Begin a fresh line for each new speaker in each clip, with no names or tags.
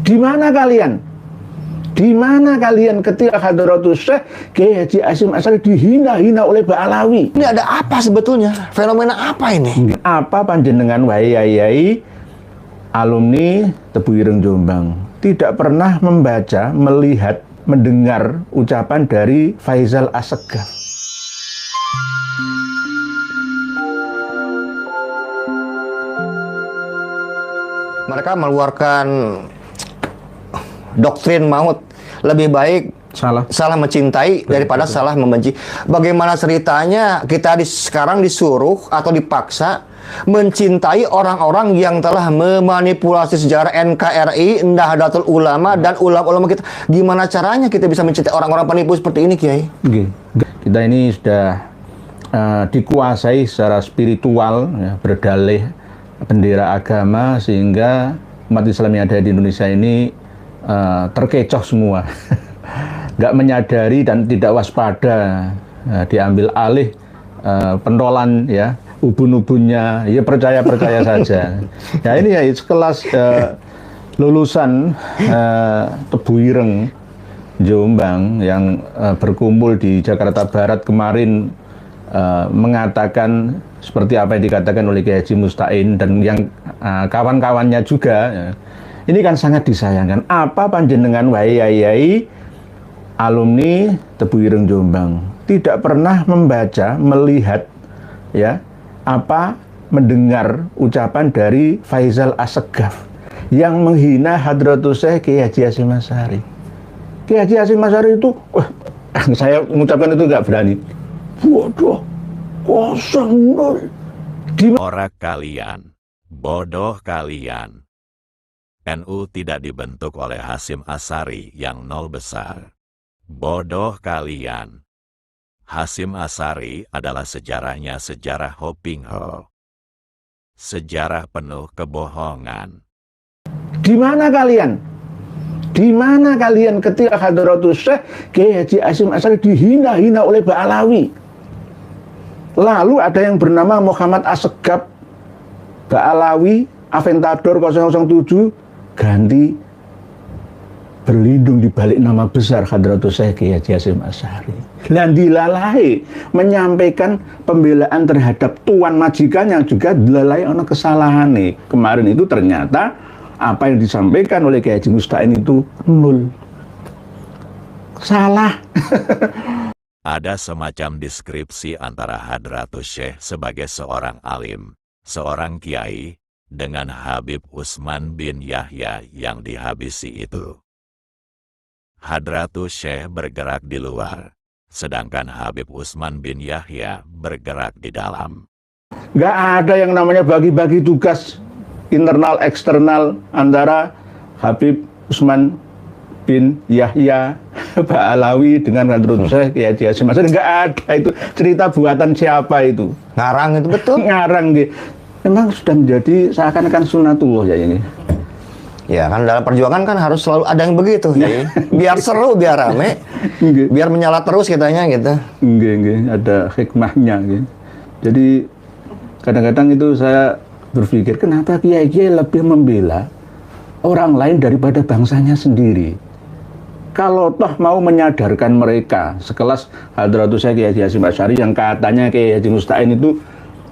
Di mana kalian? Di mana kalian ketika Hadratus Syekh Kiai Haji Hasyim Asy'ari dihina-hina oleh Ba'alawi?
Ini ada apa sebetulnya? Fenomena apa ini?
Apa panjenengan wahai alumni Tebu Ireng Jombang tidak pernah membaca, melihat, mendengar ucapan dari Faisal Assegaf?
Mereka mengeluarkan doktrin maut, lebih baik salah mencintai daripada salah membenci. Bagaimana ceritanya kita sekarang disuruh atau dipaksa mencintai orang-orang yang telah memanipulasi sejarah NKRI, Nahdlatul Ulama, dan ulama-ulama kita? Gimana caranya kita bisa mencintai orang-orang penipu seperti ini, Kiai?
Kita ini sudah dikuasai secara spiritual, ya, berdalih bendera agama, sehingga umat Islam yang ada di Indonesia ini terkecoh semua. Nggak menyadari dan tidak waspada, diambil alih pentolan, ya, ubun-ubunnya, ya percaya-percaya saja. Ya ini ya sekelas lulusan Tebu Ireng Jombang yang berkumpul di Jakarta Barat kemarin, mengatakan seperti apa yang dikatakan oleh Kiai Haji Mustain dan yang kawan-kawannya juga. Ini kan sangat disayangkan. Apa panjenengan wahai alumni Tebu Ireng Jombang tidak pernah membaca, melihat, ya, apa, mendengar ucapan dari Faisal Assegaf yang menghina Hadratus Syekh Kiai Haji Hasyim Asy'ari? Kiai Haji Hasyim Asy'ari itu, saya mengucapkan itu nggak berani. Bodoh, kosong.
Orang kalian, bodoh kalian. NU tidak dibentuk oleh Hasyim Asy'ari yang nol besar. Bodoh kalian. Hasyim Asy'ari adalah sejarahnya sejarah Hoping Ho. Sejarah penuh kebohongan.
Di mana kalian? Di mana kalian ketika Hadratus Syekh Kiai Haji Hasyim Asy'ari dihina-hina oleh Ba'alawi? Lalu ada yang bernama Muhammad Assegaf, Ba'alawi, Aventador 007, ganti berlindung di balik nama besar Hadratus Syekh Kiai Haji Hasyim Asy'ari. Dan dilalai menyampaikan pembelaan terhadap tuan majikan yang juga dilalai ono kesalahan nih. Kemarin itu ternyata apa yang disampaikan oleh Kiai Haji Mustain itu nol. Salah.
Ada semacam deskripsi antara Hadratus Syekh sebagai seorang alim, seorang kiai, dengan Habib Utsman bin Yahya yang dihabisi itu. Hadratus Syekh bergerak di luar, sedangkan Habib Utsman bin Yahya bergerak di dalam.
Nggak ada yang namanya bagi-bagi tugas internal eksternal antara Habib Utsman bin Yahya Ba'alawi dengan Hadratus Syekh Kiai Haji Hasyim Asy'ari. Nggak ada itu, cerita buatan siapa itu?
Ngarang itu betul.
Ngarang gitu. Memang sudah menjadi seakan-akan sunatullah ya ini.
Ya kan dalam perjuangan kan harus selalu ada yang begitu, ya. Biar seru, biar rame, biar menyala terus kitanya gitu.
Enggak, ada hikmahnya gitu. Jadi kadang-kadang itu saya berpikir, kenapa kiai-kiai lebih membela orang lain daripada bangsanya sendiri? Kalau toh mau menyadarkan mereka, sekelas Hadratus Syekh Kiai Haji Hasyim Asy'ari yang katanya Kiai Haji Mustain itu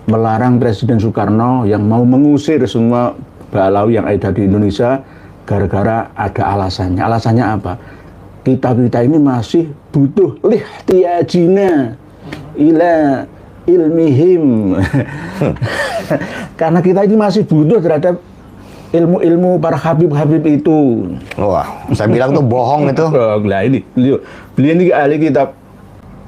melarang Presiden Soekarno yang mau mengusir semua Ba'alawi yang ada di Indonesia gara-gara ada alasannya. Alasannya apa? Kita ini masih butuh lihtiyajina ila ilmihim. Karena kita ini masih butuh terhadap ilmu-ilmu para habib-habib itu.
Wah, saya bilang tuh bohong itu.
Nah ini, beliau ini ahli kitab.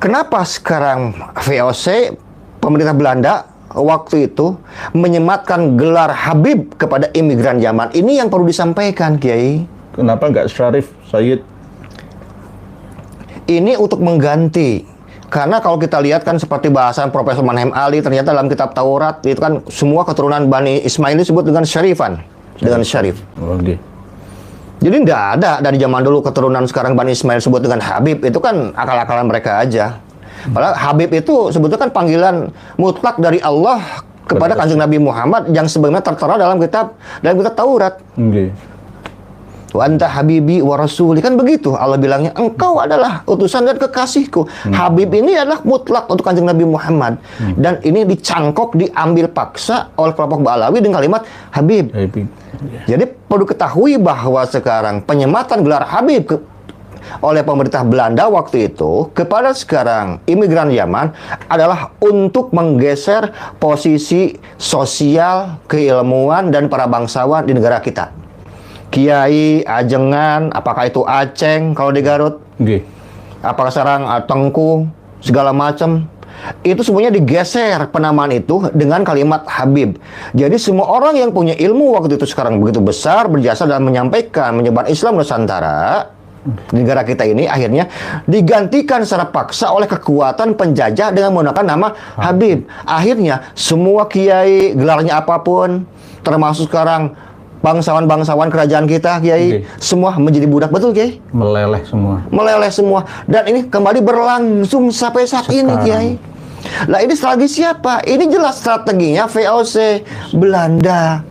Kenapa sekarang VOC, pemerintah Belanda, waktu itu menyematkan gelar Habib kepada imigran Yaman? Ini yang perlu disampaikan, Kiai.
Kenapa nggak Syarif Sayyid?
Ini untuk mengganti. Karena kalau kita lihat kan seperti bahasan Profesor Manhem Ali, ternyata dalam kitab Taurat itu kan semua keturunan Bani Ismail disebut dengan Syarifan, dengan Syarif.
Okay.
Jadi nggak ada dari zaman dulu keturunan sekarang Bani Ismail sebut dengan Habib. Itu kan akal-akalan mereka aja. Padahal Habib itu sebetulnya kan panggilan mutlak dari Allah kepada Kanjeng Nabi Muhammad yang sebenarnya tertera dalam kitab Taurat.
Okay.
Wa anta habibi wa rasuli, kan begitu Allah bilangnya, engkau adalah utusan dan kekasihku. Habib ini adalah mutlak untuk Kanjeng Nabi Muhammad. Dan ini dicangkok, diambil paksa oleh kelompok Ba'alawi dengan kalimat Habib. Jadi perlu ketahui bahwa sekarang penyematan gelar Habib oleh pemerintah Belanda waktu itu kepada sekarang imigran Yaman adalah untuk menggeser posisi sosial, keilmuan, dan para bangsawan di negara kita. Kiai, ajengan, apakah itu Aceng kalau di Garut, apakah sekarang Tengku, segala macam, itu semuanya digeser penamaan itu dengan kalimat Habib. Jadi semua orang yang punya ilmu waktu itu sekarang begitu besar, berjasa dalam menyampaikan, menyebar Islam Nusantara di negara kita ini, akhirnya digantikan secara paksa oleh kekuatan penjajah dengan menggunakan nama Habib. Akhirnya semua kiai, gelarnya apapun, termasuk sekarang bangsawan-bangsawan kerajaan kita, Kiai, semua menjadi budak, betul, Kiai?
Meleleh semua.
Meleleh semua. Dan ini kembali berlangsung sampai saat ini, Kiai. Nah, ini strategi siapa? Ini jelas strateginya VOC Belanda.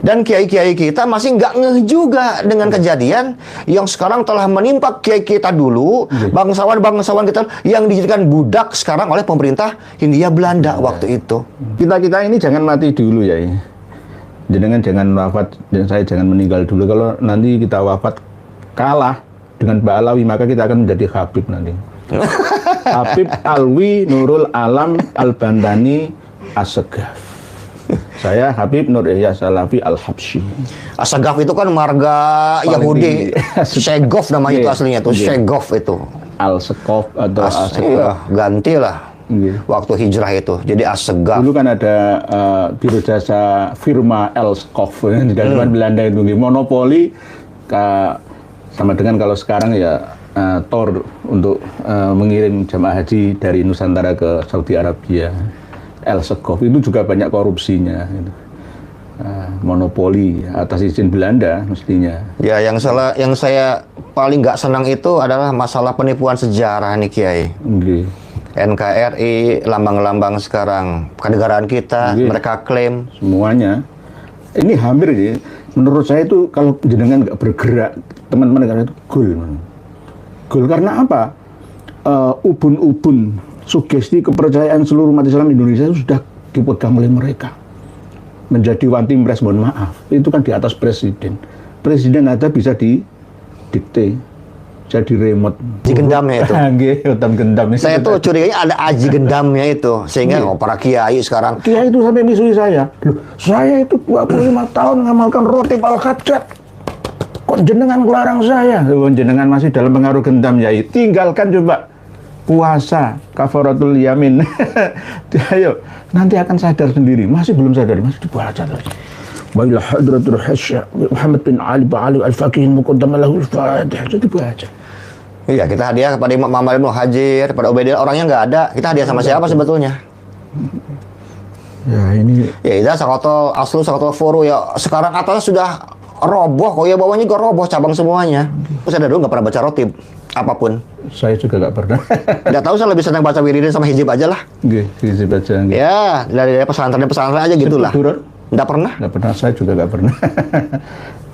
Dan kiai-kiai kita masih nggak ngeh juga dengan kejadian yang sekarang telah menimpa kiai kita dulu, bangsawan-bangsawan kita yang dijadikan budak sekarang oleh pemerintah Hindia Belanda waktu itu.
Kita ini jangan mati dulu ya. Jangan wafat, dan saya jangan meninggal dulu. Kalau nanti kita wafat kalah dengan Ba'alawi, maka kita akan menjadi Habib nanti. Habib Alwi Nurul Alam Al-Bandani As-Segaf. Saya Habib Nur Ilyas Salafi Al-Habsyi.
As-Segaf itu kan marga Yahudi. Segov namanya itu aslinya tuh. Segov itu.
Al-Segaf atau As-Segaf.
Iya, gantilah. Waktu hijrah itu jadi As-Segaf.
Dulu kan ada biro jasa firma Elskov di dalam Belanda itu monopoli sama dengan kalau sekarang ya Tor untuk mengirim jamaah haji dari Nusantara ke Saudi Arabia. Elskov itu juga banyak korupsinya. Monopoli atas izin Belanda mestinya.
Ya, yang saya paling nggak senang itu adalah masalah penipuan sejarah nih, Kiai. NKRI, lambang-lambang sekarang kenegaraan kita, mereka klaim
semuanya. Ini hampir ya. Menurut saya itu kalau jenengan nggak bergerak, teman-teman negara itu gol karena apa? Ubun-ubun sugesti kepercayaan seluruh umat Islam Indonesia itu sudah dipegang oleh mereka. Menjadi one team press, mohon maaf, itu kan di atas presiden. Presiden aja bisa didikte. Jadi remote.
Aji gendamnya itu.
Hutan gendam.
Saya tuh curiganya ada aji gendamnya itu. Sehingga para kiai sekarang.
Kiai itu sampai misui saya. Loh, saya itu 25 tahun ngamalkan roti al-Hajjat. Kok jenengan melarang saya? Loh, jenengan masih dalam pengaruh gendam, Yai. Tinggalkan coba puasa, kafaratul yamin. Ayo, nanti akan sadar sendiri. Masih belum sadar, masih dibaca lagi. Wa ila hadratul hasya Muhammad bin Ali Ba'ali al-Faqih muqaddam lahu al-Fatihah. Jadi baca.
Iya, kita hadiah kepada Imam Muhammad bin Hajir, pada Ubaidillah, orangnya nggak ada. Kita hadiah sama siapa sebetulnya?
Ya ini.
Ya, itu Sakotol Aslu, Sakotol Furu, ya sekarang atasnya sudah roboh, kok ya bawahnya juga roboh, cabang semuanya. Saya dari dulu nggak pernah baca rotib apapun.
Saya juga nggak pernah.
Nggak tahu, saya lebih senang baca wiridin sama hizib aja lah.
Hizib aja.
Ya, dari pesantren aja gitulah. Nggak pernah?
Nggak pernah, saya juga nggak pernah.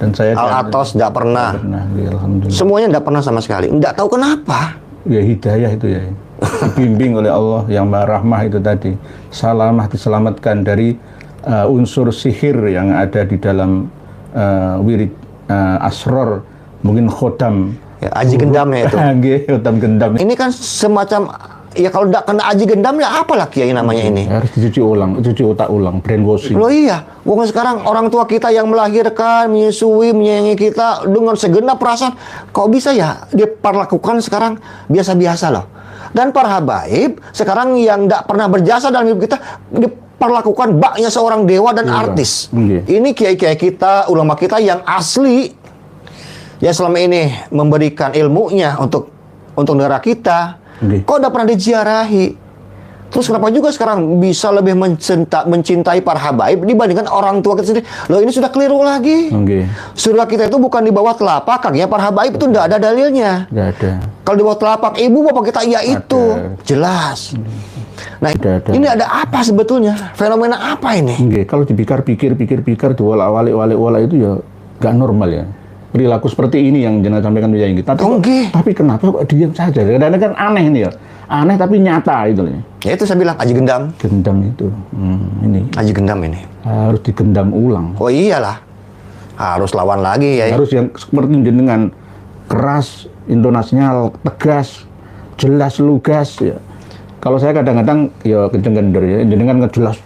Dan saya
Al-Atos nggak pernah.
Ya, alhamdulillah.
Semuanya nggak pernah sama sekali. Nggak tahu kenapa.
Ya hidayah itu ya. Dibimbing oleh Allah yang Maha Rahmah itu tadi. Salamah, diselamatkan dari unsur sihir yang ada di dalam wirid asror, mungkin khodam.
Ya, aji gendamnya itu.
Khodam gendam.
Ini kan semacam, ya kalau tidak kena aji gendam ya apalah Kiai namanya ini.
Harus dicuci ulang, cuci otak ulang, brainwashing.
Loh iya, wong sekarang orang tua kita yang melahirkan, menyusui, menyayangi kita dengan segenap perasaan, kok bisa ya diperlakukan sekarang biasa-biasa loh. Dan para habaib sekarang yang tidak pernah berjasa dalam hidup kita diperlakukan baknya seorang dewa dan artis. Ini kiai-kiai kita, ulama kita yang asli, yang selama ini memberikan ilmunya untuk negara kita. Kok udah pernah diziarahi? Terus kenapa juga sekarang bisa lebih mencintai para habaib dibandingkan orang tua kita sendiri? Loh, ini sudah keliru lagi. Surga kita itu bukan di bawah telapak kakinya para habaib, itu tidak ada dalilnya.
Tidak ada.
Kalau di bawah telapak ibu bapak kita, ya itu jelas. Nah, ini ada apa sebetulnya? Fenomena apa ini?
Kalau dipikir-pikir, dua wala itu ya nggak normal ya. perilaku seperti ini yang jenengan sampaikan Yai. Tapi kenapa kok diam saja? Kadang-kadang kan aneh nih ya. Aneh tapi nyata itu.
Ya itu saya bilang, aji gendam.
Gendam itu. Ini.
Aji gendam ini.
Harus digendam ulang.
Oh iyalah. Harus lawan lagi ya.
Harus yang seperti jenengan keras, intonasinya tegas, jelas, lugas ya. Kalau saya kadang-kadang ya kenceng-kenceng ya, jenengan ngejelas.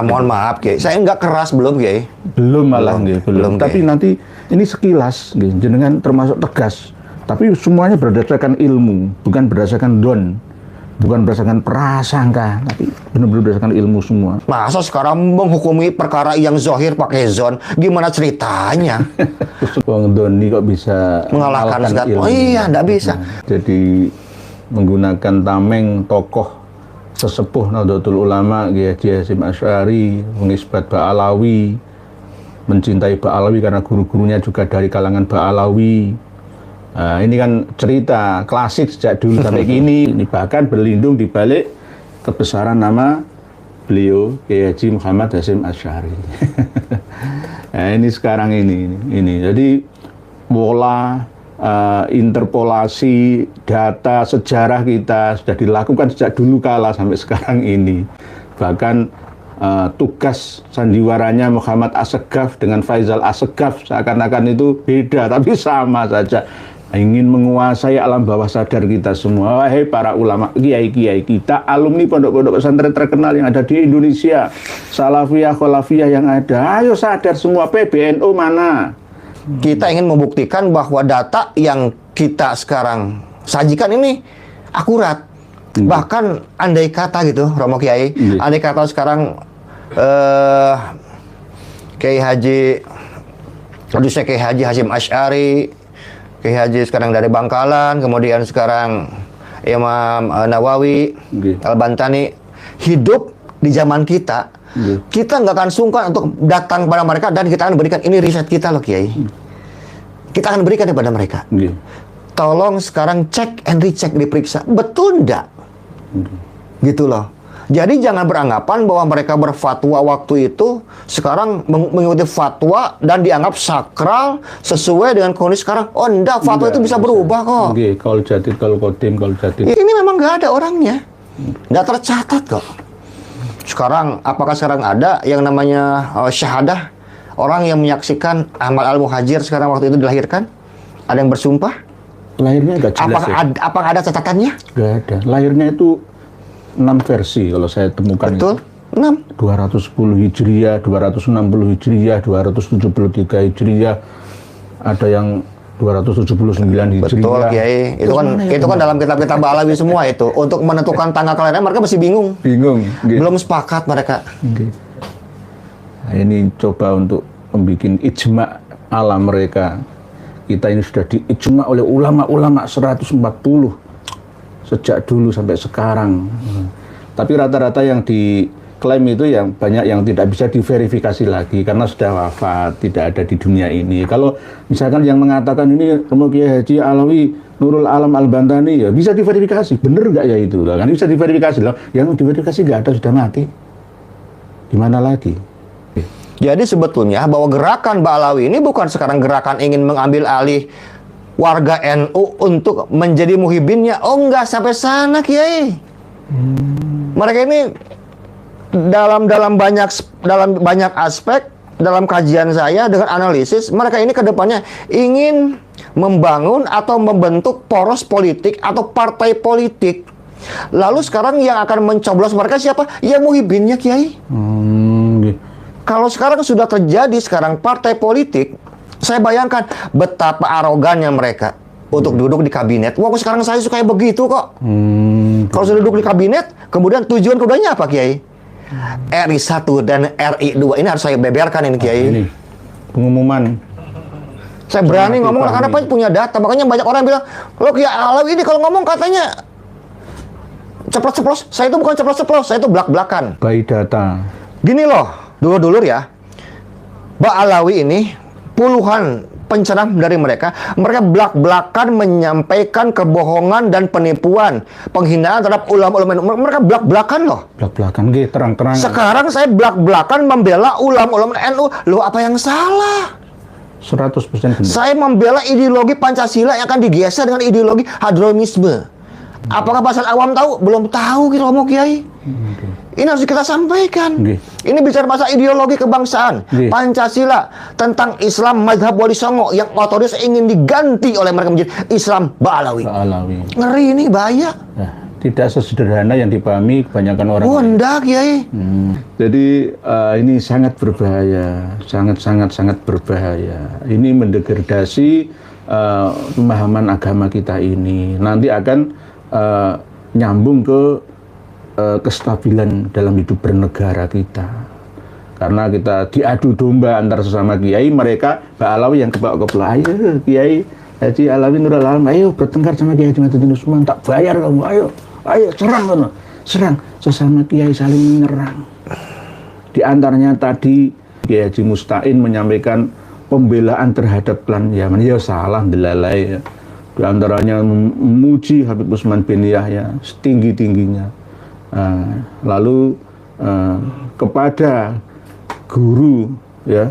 Mohon maaf, Kiai. Saya nggak keras belum, Kiai.
Belum malah, belum. Tapi nanti ini sekilas, jenengan termasuk tegas. Tapi semuanya berdasarkan ilmu, bukan berdasarkan bukan berdasarkan prasangka, tapi benar-benar berdasarkan ilmu semua.
Masa sekarang menghukumi perkara yang zahir pakai zon? Gimana ceritanya?
Wong Doni kok bisa
mengalahkan ilmu? Oh iya, nggak bisa.
Jadi menggunakan tameng tokoh sesepuh Nahdlatul Ulama Kiai Haji Hasyim Asy'ari, mengisbat Ba'alawi, mencintai Ba'alawi karena guru-gurunya juga dari kalangan Ba'alawi. Nah, ini kan cerita klasik sejak dulu sampai kini. Ini bahkan berlindung di balik kebesaran nama beliau Kiai Haji Muhammad Hasyim Asy'ari. Nah, ini sekarang ini. Jadi pola interpolasi data sejarah kita sudah dilakukan sejak dulu kala sampai sekarang ini. Bahkan tugas sandiwaranya Muhammad Assegaf dengan Faisal Assegaf seakan-akan itu beda, tapi sama saja. Ingin menguasai alam bawah sadar kita semua. Wahai para ulama, kiai-kiai kita, alumni pondok-pondok pesantren terkenal yang ada di Indonesia, salafiyah, kholafiyah yang ada, ayo sadar semua, PBNU mana?
Kita ingin membuktikan bahwa data yang kita sekarang sajikan ini akurat. Bahkan andai kata gitu, Romo Kiai, andai kata sekarang Kiai Haji Hasyim Asy'ari, Kiai Haji sekarang dari Bangkalan, kemudian sekarang Imam Nawawi, Al-Bantani hidup di zaman kita. Kita nggak akan sungkan untuk datang kepada mereka dan kita akan berikan, ini riset kita loh Kiai. Kita akan berikan kepada mereka. Tolong sekarang cek and recheck, diperiksa. Betul nggak? Gitu loh. Jadi jangan beranggapan bahwa mereka berfatwa waktu itu sekarang mengikuti fatwa dan dianggap sakral sesuai dengan kondisi sekarang. Oh enggak, fatwa itu bisa berubah kok.
Kalau jadid, kalau kodim, kalau jadid.
Ini memang nggak ada orangnya. Nggak tercatat kok. Sekarang, apakah sekarang ada yang namanya syahadah? Orang yang menyaksikan Ahmad Al-Muhajir sekarang waktu itu dilahirkan? Ada yang bersumpah?
Lahirnya nggak jelas
apakah ada catatannya?
Nggak ada. Lahirnya itu 6 versi kalau saya temukan.
Betul,
itu.
6.
210 Hijriah, 260 Hijriah, 273 Hijriah, ada yang 279 Hijriah.
Betul, Kiai. Itu kan dalam kitab-kitab Ba'alawi semua itu. Untuk menentukan tanggal kelahiran mereka masih bingung. Belum sepakat mereka.
Nah, ini coba untuk membuat ijma' ala mereka. Kita ini sudah diijma' oleh ulama-ulama 140 sejak dulu sampai sekarang. Tapi rata-rata yang diklaim itu yang banyak yang tidak bisa diverifikasi lagi karena sudah wafat, tidak ada di dunia ini. Kalau misalkan yang mengatakan ini Romo Kiai Haji Alawi Nurul Alam Al-Bantani, ya bisa diverifikasi, bener nggak ya itu? Kan bisa diverifikasi loh. Yang diverifikasi nggak ada, sudah mati. Gimana lagi?
Jadi sebetulnya bahwa gerakan Ba'alawi ini bukan sekarang gerakan ingin mengambil alih warga NU untuk menjadi muhibinnya. Oh enggak sampai sana Kiai. Mereka ini dalam banyak aspek dalam kajian saya dengan analisis, mereka ini kedepannya ingin membangun atau membentuk poros politik atau partai politik. Lalu sekarang yang akan mencoblos mereka siapa? Ya muhibinnya Kiai. Kalau sekarang sudah terjadi sekarang partai politik, saya bayangkan betapa arogannya mereka untuk duduk di kabinet. Wah, sekarang saya suka begitu kok. Kalau sudah duduk di kabinet, kemudian tujuan keduanya apa, Kiai? RI 1 dan RI 2 ini harus saya beberkan ini, Kiai.
Ini pengumuman.
Saya berani ngomong karena punya data. Makanya banyak orang bilang, "Loh, Kiai Alawi ini kalau ngomong katanya ceplos-ceplos." Saya itu bukan ceplos-ceplos, saya itu belak-belakan.
By data.
Gini loh, dulur-dulur ya. Ba'alawi ini puluhan penceram dari mereka belak-belakan menyampaikan kebohongan dan penipuan, penghinaan terhadap ulama-ulama. Mereka belak-belakan loh.
Belak-belakan, terang-terang.
Sekarang saya belak-belakan membela ulama-ulama NU. Loh, apa yang salah?
100% benar.
Saya membela ideologi Pancasila yang akan digeser dengan ideologi hadronisme. Apakah pasal awam tahu? Belum tahu kita ngomong Kiai. Ini harus kita sampaikan. Ini bicara pasal ideologi kebangsaan. Pancasila tentang Islam Madhab Wali Songo yang otoritas ingin diganti oleh mereka menjadi Islam Ba'alawi. Ngeri ini, bahaya.
Tidak sesederhana yang dipahami kebanyakan orang.
Wondak, Kiai.
Jadi ini sangat berbahaya, sangat berbahaya. Ini mendegradasi pemahaman agama kita ini. Nanti akan nyambung ke kestabilan dalam hidup bernegara kita. Karena kita diadu domba antar sesama kiai, mereka Ba'alawi yang keplok-keplok, ayo Kiai Haji Alawi Nurul Alam, ayo bertengkar sama Kiai Haji Maduddin Usman, tak bayar kamu, ayo serang kamu, serang, sesama kiai saling menyerang. Di antaranya tadi Kiai Haji Mustain menyampaikan pembelaan terhadap klan Yaman, ya salah delalai ya. Di antaranya memuji Habib Usman bin Yahya setinggi-tingginya. Lalu kepada guru ya,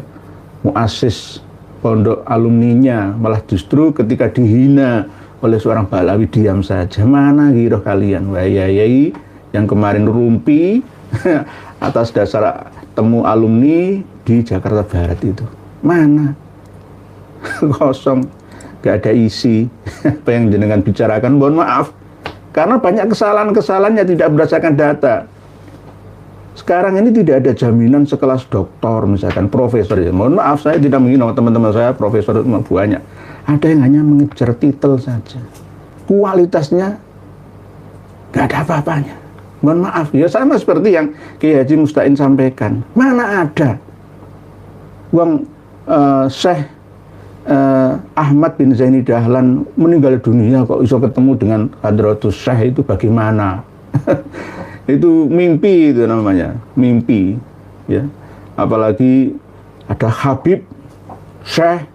muassis pondok alumninya malah justru ketika dihina oleh seorang Ba'alawi diam saja. Mana giroh kalian wahai yang kemarin rumpi atas dasar temu alumni di Jakarta Barat itu? Mana? Kosong, gak ada isi. Apa yang jenengan bicarakan, mohon maaf, karena banyak kesalahan-kesalahan yang tidak berdasarkan data. Sekarang ini tidak ada jaminan sekelas doktor, misalkan profesor ya. Mohon maaf, saya tidak menghina teman-teman saya, profesor itu banyak. Ada yang hanya mengejar titel saja. Kualitasnya nggak ada apa-apanya. Mohon maaf, ya sama seperti yang Kiai Haji Mustain sampaikan. Mana ada uang Syekh Ahmad bin Zaini Dahlan meninggal dunia kok bisa ketemu dengan Hadratus Syekh, itu bagaimana? Itu mimpi, itu namanya mimpi ya. Apalagi ada Habib Syekh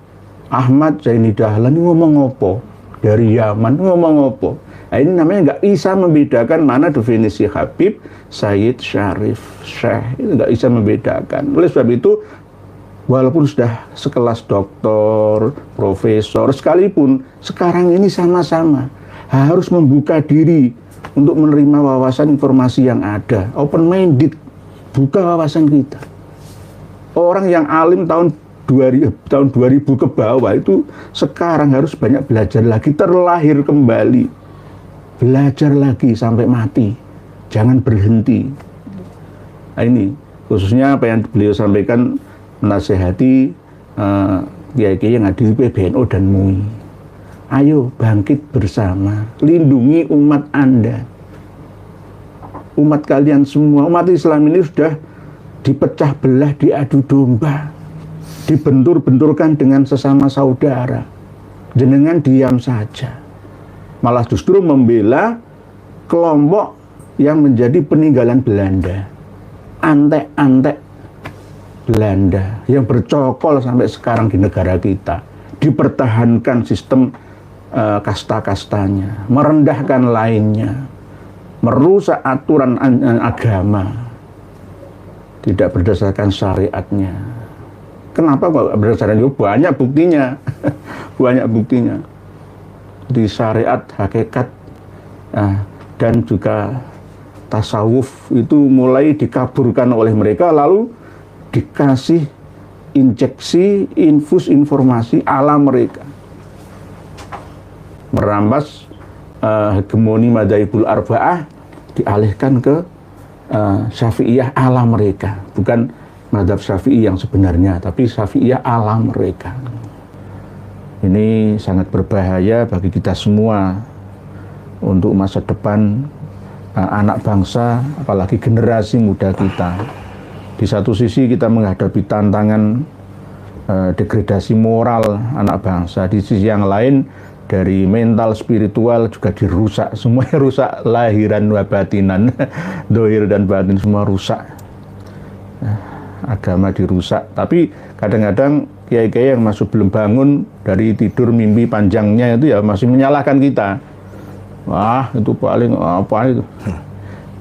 Ahmad Zaini Dahlan ngomong apa dari Yaman, ngomong apa. Nah, ini namanya nggak bisa membedakan mana definisi Habib, Sayyid, Syarif, Syekh, itu nggak bisa membedakan. Oleh sebab itu, walaupun sudah sekelas doktor, profesor, sekalipun sekarang ini sama-sama harus membuka diri untuk menerima wawasan informasi yang ada. Open minded, buka wawasan kita. Orang yang alim tahun 2000 ke bawah itu sekarang harus banyak belajar lagi, terlahir kembali, belajar lagi sampai mati, jangan berhenti. Nah, ini khususnya apa yang beliau sampaikan, menasehati kiai-kiai yang ada di PBNU dan MUI. Ayo bangkit bersama, lindungi umat Anda. Umat kalian semua, umat Islam ini sudah dipecah belah, diadu domba, dibentur-benturkan dengan sesama saudara. Jenengan diam saja, malah justru membela kelompok yang menjadi peninggalan Belanda, antek-antek Belanda yang bercokol sampai sekarang di negara kita, dipertahankan sistem kasta-kastanya, merendahkan lainnya, merusak aturan agama, tidak berdasarkan syariatnya. Kenapa kok berdasarkan itu? Banyak buktinya. Banyak buktinya. Di syariat, hakikat, dan juga tasawuf itu mulai dikaburkan oleh mereka, lalu dikasih injeksi, infus informasi ala mereka. Merampas hegemoni madzhabul arba'ah, dialihkan ke syafi'iyah ala mereka. Bukan madzhab syafi'i yang sebenarnya, tapi syafi'iyah ala mereka. Ini sangat berbahaya bagi kita semua untuk masa depan anak bangsa, apalagi generasi muda kita. Di satu sisi kita menghadapi tantangan degradasi moral anak bangsa, di sisi yang lain dari mental spiritual juga dirusak, semuanya rusak, lahiran wa batinan, dohir dan batin semua rusak. Agama dirusak, tapi kadang-kadang kiai-kiai yang masih belum bangun dari tidur mimpi panjangnya itu ya masih menyalahkan kita. Wah, itu paling apa itu.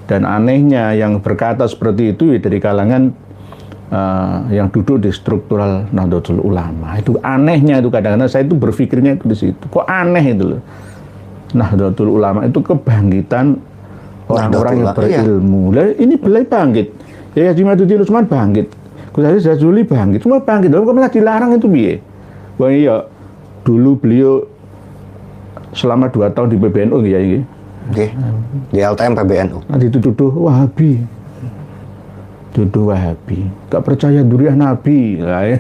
Dan anehnya yang berkata seperti itu ya dari kalangan yang duduk di struktural Nahdlatul Ulama. Itu anehnya itu kadang-kadang saya itu berpikirnya itu di situ. Kok aneh itu loh. Nahdlatul Ulama itu kebangkitan orang-orang yang berilmu. Lah ini beliau bangkit. Ya Haji Maduddin Usman bangkit. Gus Hasim Jazuli bangkit. Semua bangkit. Kok malah dilarang itu piye? Wah iya. Dulu beliau selama 2 tahun di PBNU ya ini.
Oke. Di LTM PBNU.
Nanti dituduh Wahabi. Tuduh Wahabi. Gak percaya duriah Nabi. Nah, ya.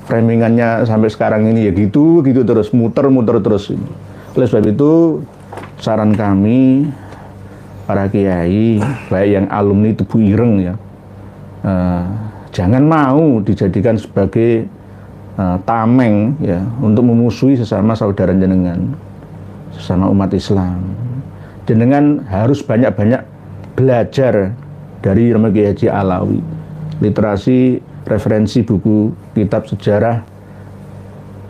Framingannya sampai sekarang ini ya gitu terus muter terus. Oleh sebab itu saran kami para kiai, baik yang alumni Tebu Ireng ya, jangan mau dijadikan sebagai tameng ya untuk memusuhi sesama saudara jenengan, sesama umat Islam. Jenengan harus banyak-banyak belajar dari Romo Kiai Haji Alawi, literasi, referensi buku, kitab sejarah,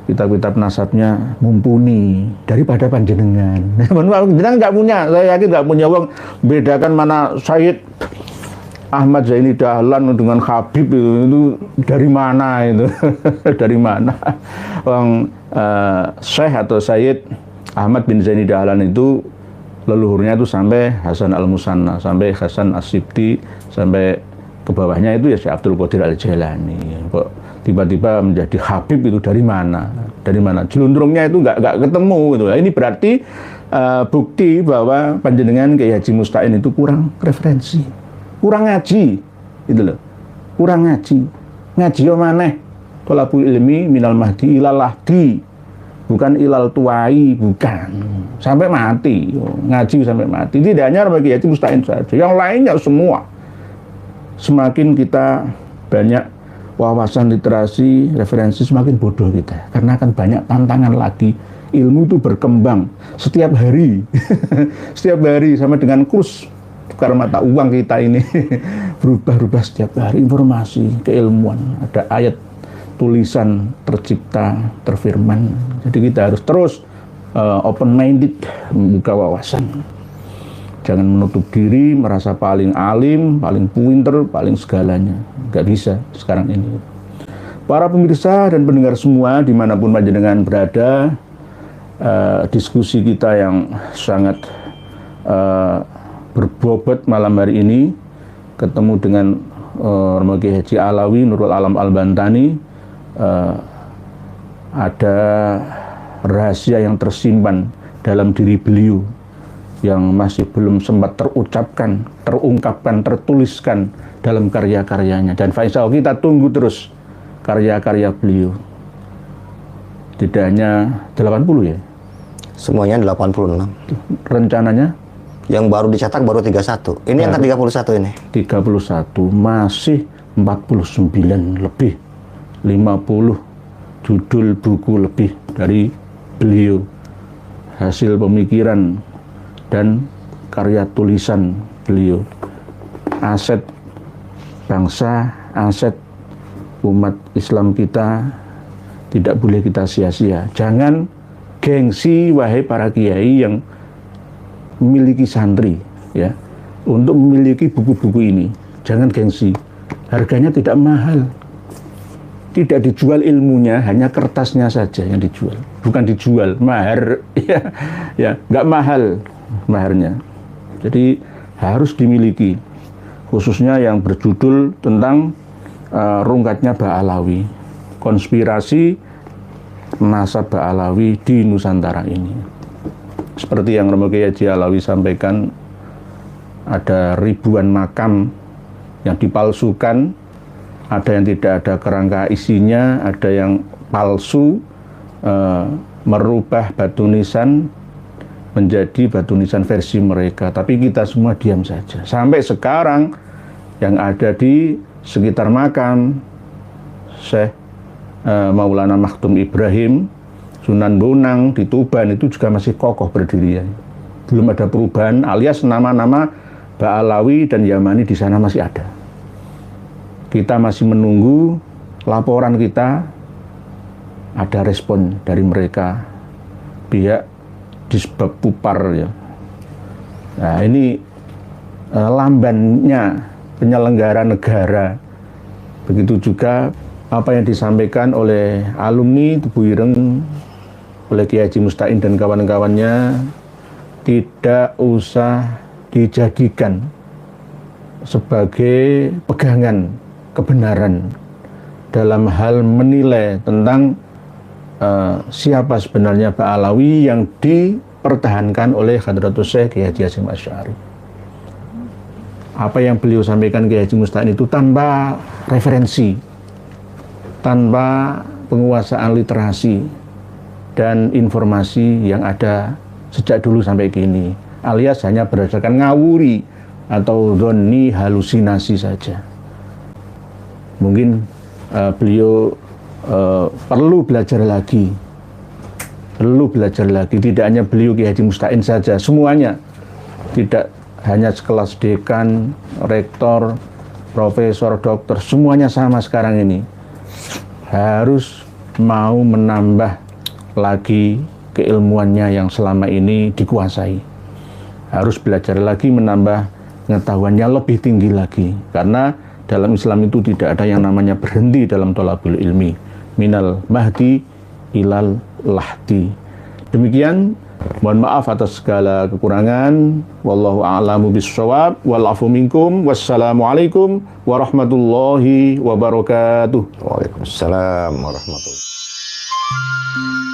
kitab-kitab nasabnya mumpuni daripada panjenengan. Jenengan nggak punya, saya yakin nggak punya uang bedakan mana Sayyid Ahmad Zaini Dahlan dengan Habib itu dari mana itu? Dari mana? Syekh atau Sayyid Ahmad bin Zaini Dahlan itu leluhurnya itu sampai Hasan Al-Musanna, sampai Hasan As-Sibti, sampai ke bawahnya itu ya Syekh Abdul Qadir Al-Jailani. Kok tiba-tiba menjadi Habib itu dari mana? Dari mana? Jelundrungnya itu nggak ketemu gitu. Ini berarti bukti bahwa panjenengan Kiai Haji Musta'in itu kurang referensi, kurang ngaji, gitu loh. Kurang ngaji. Ngaji yo maneh. Thalabul ilmi minal mahdi ilal lahdi. Bukan ilal tuai, bukan. Sampai mati. Ngaji sampai mati. Tidak hanya Kiai Haji Musta'in saja. Yang lainnya semua. Semakin kita banyak wawasan literasi, referensi, semakin bodoh kita. Karena akan banyak tantangan lagi. Ilmu itu berkembang setiap hari. Setiap hari sama dengan kurs tukar mata uang kita ini. Berubah-ubah setiap hari. Informasi, keilmuan. Ada ayat, tulisan, tercipta, terfirman. Jadi kita harus terus open-minded, membuka wawasan. Jangan menutup diri, merasa paling alim, paling pinter, paling segalanya. Nggak bisa sekarang ini. Para pemirsa dan pendengar semua, dimanapun panjenengan berada, diskusi kita yang sangat berbobot malam hari ini, ketemu dengan Romo Kiai Haji Alawi, Nurul Alam Al-Bantani, ada rahasia yang tersimpan dalam diri beliau, yang masih belum sempat terucapkan, terungkapkan, tertuliskan dalam karya-karyanya. Dan Faisal kita tunggu terus karya-karya beliau. Tidak hanya 80 ya?
Semuanya 86.
Rencananya?
Yang baru dicetak baru 31. Ini yang ke-31 ini.
31, masih 49 lebih. 50 judul buku lebih dari beliau. Hasil pemikiran dan karya tulisan beliau. Aset bangsa, aset umat Islam kita tidak boleh kita sia-sia. Jangan gengsi wahai para kiai yang memiliki santri ya, untuk memiliki buku-buku ini. Jangan gengsi. Harganya tidak mahal. Tidak dijual ilmunya, hanya kertasnya saja yang dijual. Bukan dijual, mahar ya, nggak mahal maharnya. Jadi harus dimiliki, khususnya yang berjudul tentang rungkatnya Ba'alawi, konspirasi nasab Ba'alawi di Nusantara ini. Seperti yang Romo Kiai Haji Alawi sampaikan, ada ribuan makam yang dipalsukan, ada yang tidak ada kerangka isinya, ada yang palsu, merubah batu nisan menjadi batu nisan versi mereka. Tapi kita semua diam saja. Sampai sekarang yang ada di sekitar makam Syekh Maulana Maktum Ibrahim, Sunan Bonang di Tuban itu juga masih kokoh berdiri. Belum ada perubahan, alias nama-nama Ba'alawi dan Yamani di sana masih ada. Kita masih menunggu laporan kita, ada respon dari mereka, pihak Disbab Pupar ya. Nah ini lambannya penyelenggara negara Begitu juga apa yang disampaikan oleh alumni Tebu Ireng, oleh Kiai Haji Mustain dan kawan-kawannya, tidak usah dijadikan sebagai pegangan kebenaran dalam hal menilai tentang siapa sebenarnya Ba'alawi yang dipertahankan oleh Hadratus Syekh Kiai Haji Hasyim Asy'ari. Apa yang beliau sampaikan Kiai Haji Mustain itu tanpa referensi, tanpa penguasaan literasi dan informasi yang ada sejak dulu sampai kini, alias hanya berdasarkan ngawuri atau dhonni, halusinasi saja. Mungkin beliau perlu belajar lagi, tidak hanya beliau Kiai Haji Mustain saja, semuanya, tidak hanya sekelas dekan, rektor, profesor, dokter, semuanya sama sekarang ini harus mau menambah lagi keilmuannya yang selama ini dikuasai, harus belajar lagi, menambah pengetahuannya lebih tinggi lagi, karena dalam Islam itu tidak ada yang namanya berhenti dalam thalabul ilmi, minal mahdi ilal lahdi. Demikian, mohon maaf atas segala kekurangan. Wallahu a'lamu bissawab, wal afu minkum, wassalamualaikum warahmatullahi wabarakatuh.
Waalaikumsalam warahmatullahi wabarakatuh.